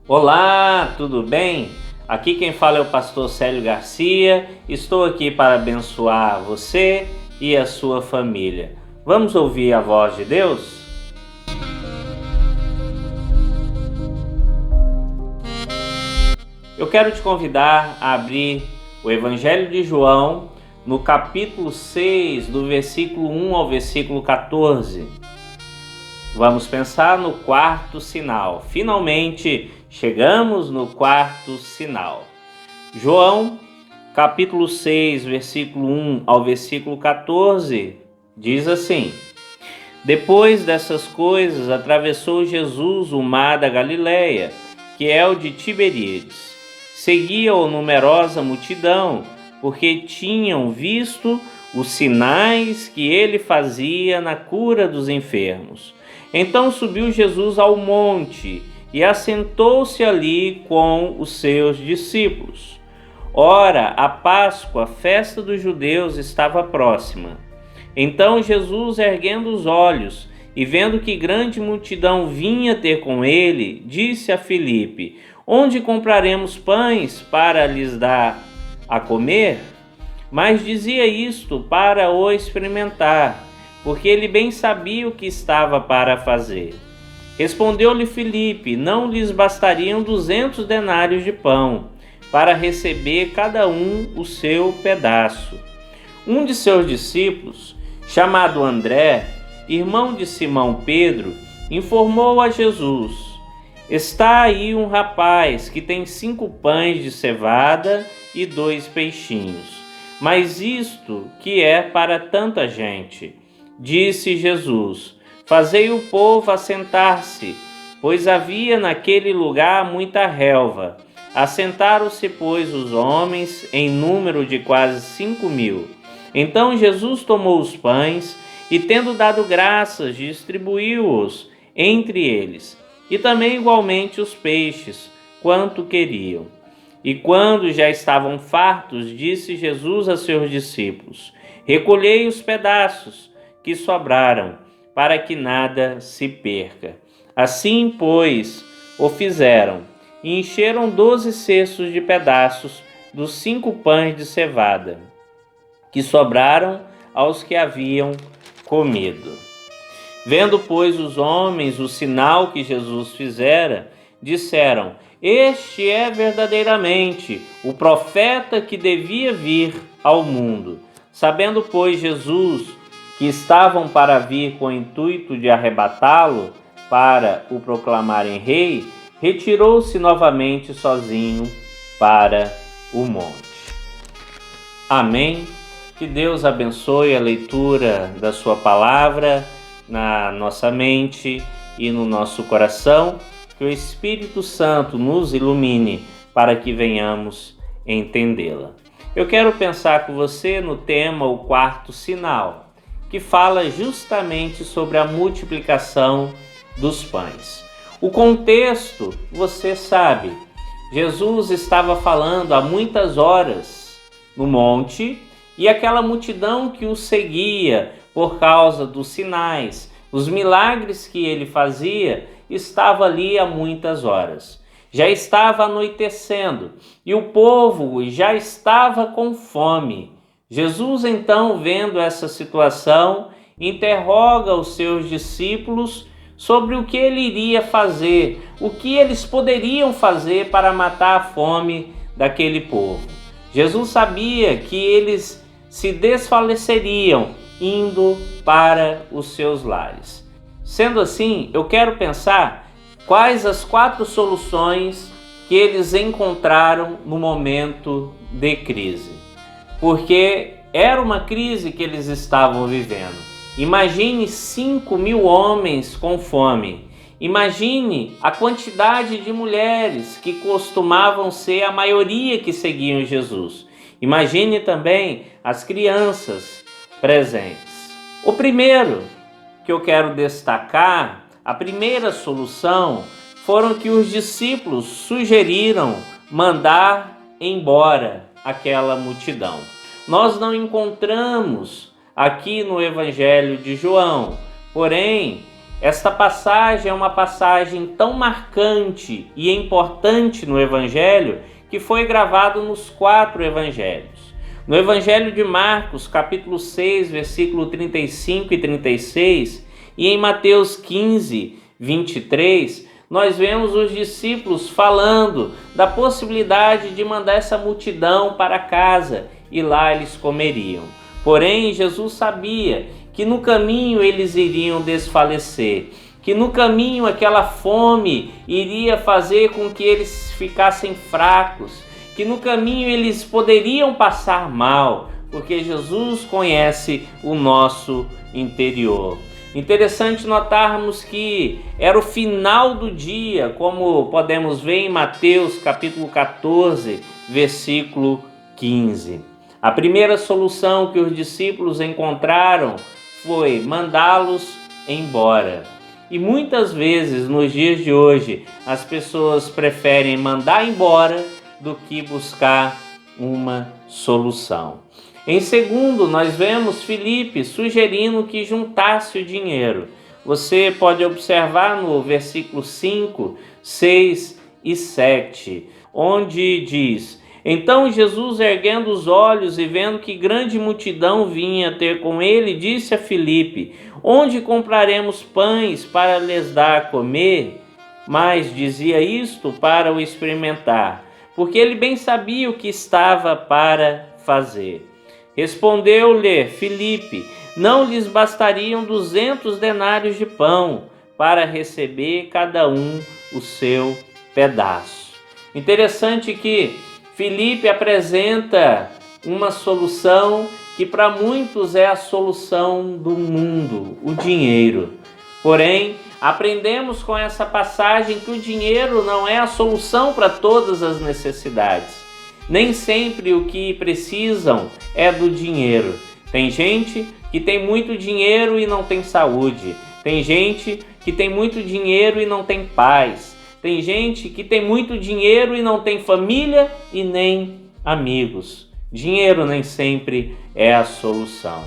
Olá, tudo bem? Aqui quem fala é o pastor Célio Garcia. Estou aqui para abençoar você e a sua família. Vamos ouvir a voz de Deus? Eu quero te convidar a abrir o Evangelho de João no capítulo 6, do versículo 1 ao versículo 14. Vamos pensar no quarto sinal. Finalmente chegamos no quarto sinal. João, capítulo 6, versículo 1 ao versículo 14, diz assim: Depois dessas coisas, atravessou Jesus o mar da Galileia, que é o de Tiberíades. Seguia-o numerosa multidão, porque tinham visto os sinais que ele fazia na cura dos enfermos. Então subiu Jesus ao monte e assentou-se ali com os seus discípulos. Ora, a Páscoa, a festa dos judeus, estava próxima. Então Jesus, erguendo os olhos e vendo que grande multidão vinha ter com ele, disse a Filipe: Onde compraremos pães para lhes dar a comer? Mas dizia isto para o experimentar, porque ele bem sabia o que estava para fazer. Respondeu-lhe Filipe: Não lhes bastariam 200 denários de pão, para receber cada um o seu pedaço. Um de seus discípulos, chamado André, irmão de Simão Pedro, informou a Jesus: Está aí um rapaz que tem 5 pães de cevada e 2 peixinhos. Mas isto que é para tanta gente? Disse Jesus: Fazei o povo assentar-se, pois havia naquele lugar muita relva. Assentaram-se, pois, os homens em número de quase 5.000. Então Jesus tomou os pães e, tendo dado graças, distribuiu-os entre eles, e também igualmente os peixes, quanto queriam. E quando já estavam fartos, disse Jesus a seus discípulos: Recolhei os pedaços que sobraram, para que nada se perca. Assim, pois, o fizeram, e encheram 12 cestos de pedaços dos 5 pães de cevada, que sobraram aos que haviam comido. Vendo, pois, os homens o sinal que Jesus fizera, disseram: Este é verdadeiramente o profeta que devia vir ao mundo. Sabendo, pois, Jesus que estavam para vir com o intuito de arrebatá-lo para o proclamarem rei, retirou-se novamente sozinho para o monte. Amém. Que Deus abençoe a leitura da sua palavra na nossa mente e no nosso coração. Que o Espírito Santo nos ilumine para que venhamos entendê-la. Eu quero pensar com você no tema O Quarto Sinal, que fala justamente sobre a multiplicação dos pães. O contexto, você sabe, Jesus estava falando há muitas horas no monte e aquela multidão que o seguia por causa dos sinais, os milagres que ele fazia, estava ali há muitas horas. Já estava anoitecendo e o povo já estava com fome. Jesus, então, vendo essa situação, interroga os seus discípulos sobre o que ele iria fazer, o que eles poderiam fazer para matar a fome daquele povo. Jesus sabia que eles se desfaleceriam indo para os seus lares. Sendo assim, eu quero pensar quais as 4 soluções que eles encontraram no momento de crise. Porque era uma crise que eles estavam vivendo. Imagine 5.000 homens com fome. Imagine a quantidade de mulheres que costumavam ser a maioria que seguiam Jesus. Imagine também as crianças presentes. O primeiro que eu quero destacar, a primeira solução, foram que os discípulos sugeriram mandar embora aquela multidão. Nós não encontramos aqui no Evangelho de João, porém, Esta passagem é uma passagem tão marcante e importante no Evangelho que foi gravado nos 4 Evangelhos. No Evangelho de Marcos, capítulo 6, versículo 35 e 36, e em Mateus 15, 23, nós vemos os discípulos falando da possibilidade de mandar essa multidão para casa e lá eles comeriam. Porém, Jesus sabia que no caminho eles iriam desfalecer, que no caminho aquela fome iria fazer com que eles ficassem fracos, que no caminho eles poderiam passar mal, porque Jesus conhece o nosso interior. Interessante notarmos que era o final do dia, como podemos ver em Mateus capítulo 14, versículo 15. A primeira solução que os discípulos encontraram foi mandá-los embora. E muitas vezes, nos dias de hoje, as pessoas preferem mandar embora do que buscar uma solução. Em segundo, nós vemos Filipe sugerindo que juntasse o dinheiro. Você pode observar no versículo 5, 6 e 7, onde diz: Então Jesus, erguendo os olhos e vendo que grande multidão vinha ter com ele, disse a Filipe: Onde compraremos pães para lhes dar a comer? Mas dizia isto para o experimentar, porque ele bem sabia o que estava para fazer. Respondeu-lhe Filipe: Não lhes bastariam 200 denários de pão para receber cada um o seu pedaço. Interessante que Filipe apresenta uma solução que para muitos é a solução do mundo, o dinheiro. Porém, aprendemos com essa passagem que o dinheiro não é a solução para todas as necessidades. Nem sempre o que precisam é do dinheiro. Tem gente que tem muito dinheiro e não tem saúde. Tem gente que tem muito dinheiro e não tem paz. Tem gente que tem muito dinheiro e não tem família e nem amigos. Dinheiro nem sempre é a solução.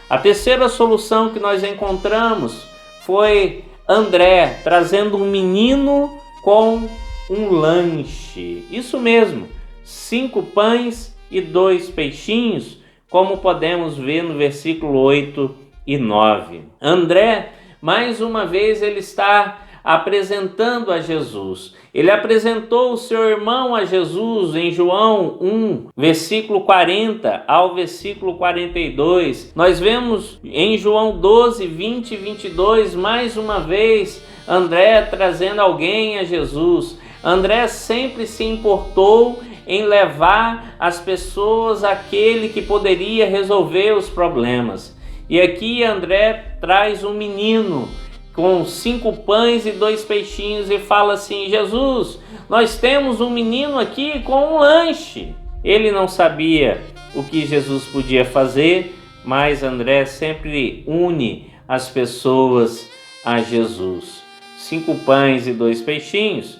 A terceira solução que nós encontramos foi André trazendo um menino com um lanche. Isso mesmo, 5 pães e 2 peixinhos, como podemos ver no versículo 8 e 9. André, mais uma vez, ele está apresentando a Jesus. Ele apresentou o seu irmão a Jesus em João 1, versículo 40 ao versículo 42. Nós vemos em João 12, 20 e 22, mais uma vez, André trazendo alguém a Jesus. André sempre se importou em levar as pessoas àquele que poderia resolver os problemas. E aqui André traz um menino com 5 pães e 2 peixinhos e fala assim: Jesus, nós temos um menino aqui com um lanche. Ele não sabia o que Jesus podia fazer, mas André sempre une as pessoas a Jesus. 5 pães e 2 peixinhos,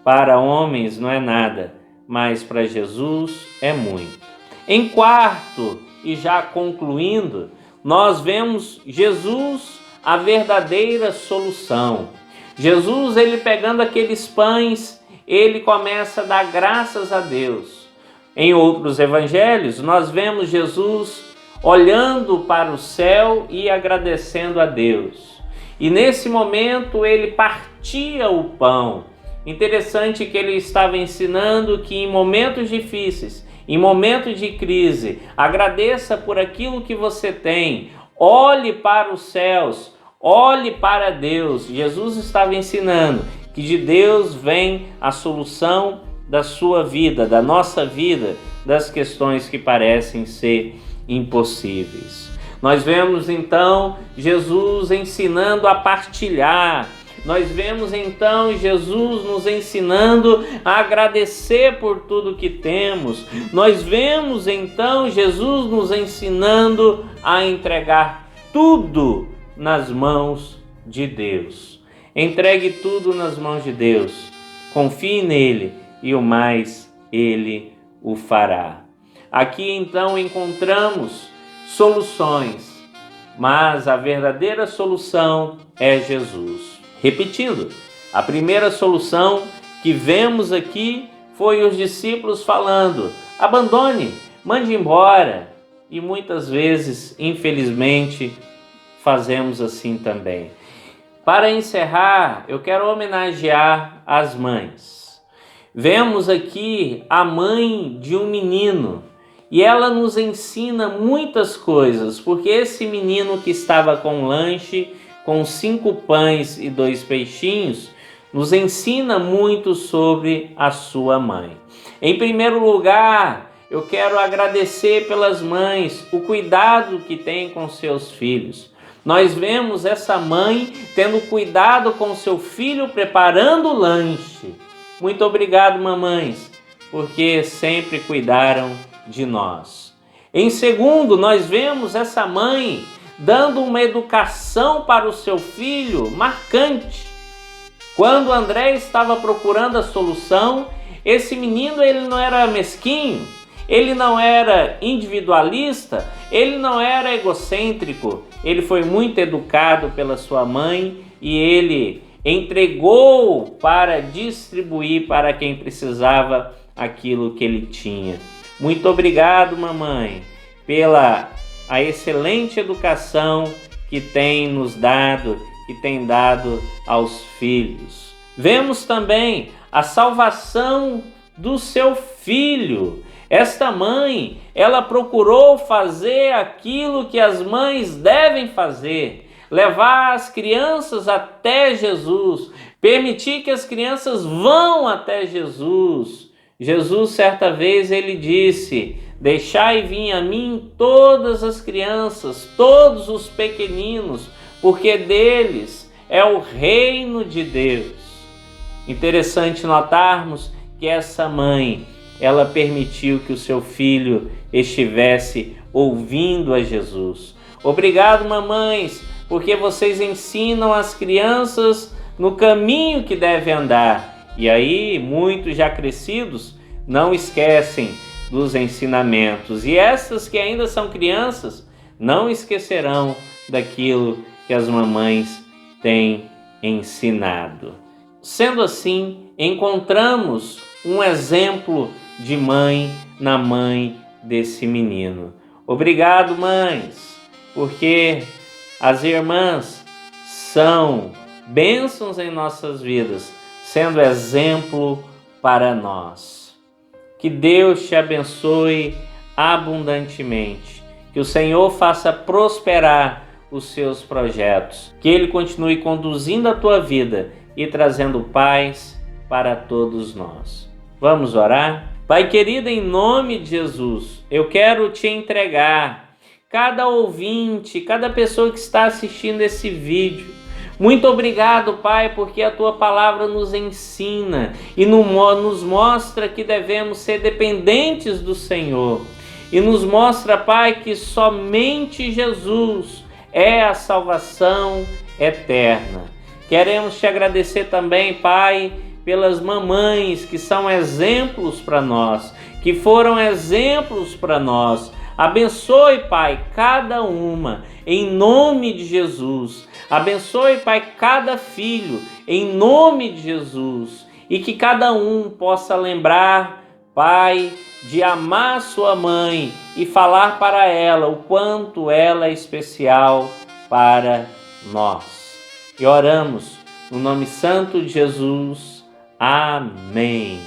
para homens não é nada, mas para Jesus é muito. Em quarto, e já concluindo, nós vemos Jesus, a verdadeira solução. Jesus, ele pegando aqueles pães, ele começa a dar graças a Deus. Em outros evangelhos, nós vemos Jesus olhando para o céu e agradecendo a Deus. E nesse momento ele partia o pão. Interessante que ele estava ensinando que em momentos difíceis, em momentos de crise, agradeça por aquilo que você tem. Olhe para os céus, olhe para Deus. Jesus estava ensinando que de Deus vem a solução da sua vida, da nossa vida, das questões que parecem ser impossíveis. Nós vemos então Jesus ensinando a partilhar. Nós vemos então Jesus nos ensinando a agradecer por tudo que temos. Nós vemos então Jesus nos ensinando a entregar tudo nas mãos de Deus. Entregue tudo nas mãos de Deus. Confie nele e o mais ele o fará. Aqui então encontramos soluções mas a verdadeira solução é Jesus. Repetindo, a primeira solução que vemos aqui foi os discípulos falando: abandone, mande embora. E muitas vezes, infelizmente, fazemos assim também. Para encerrar, eu quero homenagear as mães. Vemos aqui a mãe de um menino e ela nos ensina muitas coisas, porque esse menino que estava com lanche, com 5 pães e 2 peixinhos, nos ensina muito sobre a sua mãe. Em primeiro lugar, eu quero agradecer pelas mães o cuidado que têm com seus filhos. Nós vemos essa mãe tendo cuidado com seu filho, preparando o lanche. Muito obrigado, mamães, porque sempre cuidaram de nós. Em segundo, nós vemos essa mãe dando uma educação para o seu filho marcante. Quando André estava procurando a solução, esse menino ele não era mesquinho, ele não era individualista, ele não era egocêntrico, ele foi muito educado pela sua mãe e ele entregou para distribuir para quem precisava aquilo que ele tinha. Muito obrigado, mamãe, pela a excelente educação que tem nos dado e tem dado aos filhos. Vemos também a salvação do seu filho. Esta mãe, ela procurou fazer aquilo que as mães devem fazer, levar as crianças até Jesus, permitir que as crianças vão até Jesus. Jesus, certa vez, ele disse: deixai vir a mim todas as crianças, todos os pequeninos, porque deles é o reino de Deus. Interessante notarmos que essa mãe, ela permitiu que o seu filho estivesse ouvindo a Jesus. Obrigado, mamães, porque vocês ensinam as crianças no caminho que devem andar. E aí, muitos já crescidos não esquecem dos ensinamentos. E essas que ainda são crianças não esquecerão daquilo que as mamães têm ensinado. Sendo assim, encontramos um exemplo de mãe na mãe desse menino. Obrigado, mães, porque as irmãs são bênçãos em nossas vidas, sendo exemplo para nós. Que Deus te abençoe abundantemente, que o Senhor faça prosperar os seus projetos, que Ele continue conduzindo a tua vida e trazendo paz para todos nós. Vamos orar? Pai querido, em nome de Jesus, eu quero te entregar cada ouvinte, cada pessoa que está assistindo esse vídeo. Muito obrigado, Pai, porque a tua palavra nos ensina e nos mostra que devemos ser dependentes do Senhor. E nos mostra, Pai, que somente Jesus é a salvação eterna. Queremos te agradecer também, Pai, pelas mamães que são exemplos para nós, que foram exemplos para nós. Abençoe, Pai, cada uma, em nome de Jesus. Abençoe, Pai, cada filho, em nome de Jesus. E que cada um possa lembrar, Pai, de amar sua mãe e falar para ela o quanto ela é especial para nós. E oramos no nome santo de Jesus. Amém.